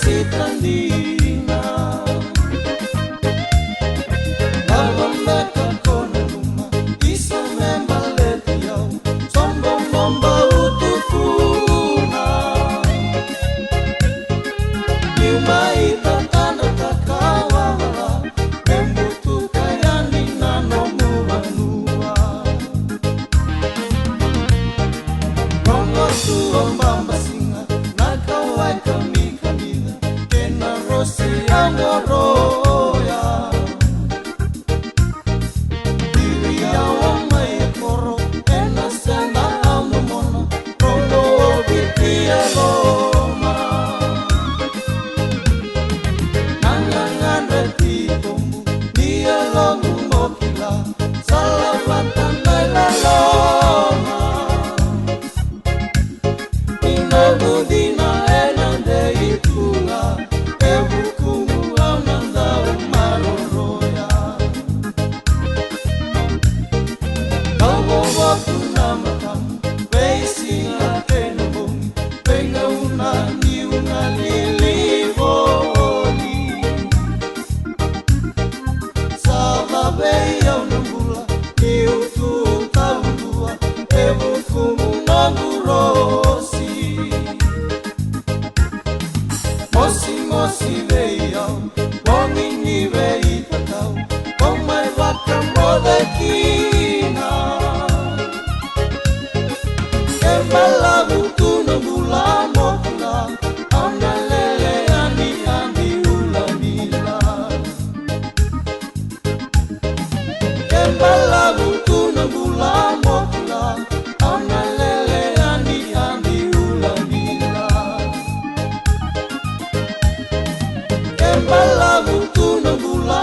si tandina lawan mereka kono rumah iso membalet yau sombong membawa utupuna Yumai tantana takawala membutu kayani nanomu manua Rongo suombamba singa nakawai kami kamina kena rosi amoroya diri awang mai koro ena senda amomono rongo bitia loma nangangan reti tombu dia longu mokila salawatan leloma Inabudina enande itunga ebukumu ananda umaroroya Kawo waktu nama kamu Beisinga tenobongi Penga una niunga lilivoli Sababe yau nambula Iutu tahun dua Ebukumu nagurosi Mosi veiau, pomini vei tatau, komai vaka modekina. Kembala butu nembula mokula, auna lele ani ula mila. Kembala butu nembula mokula, auna lele ani ula mila. Kembala butu nembula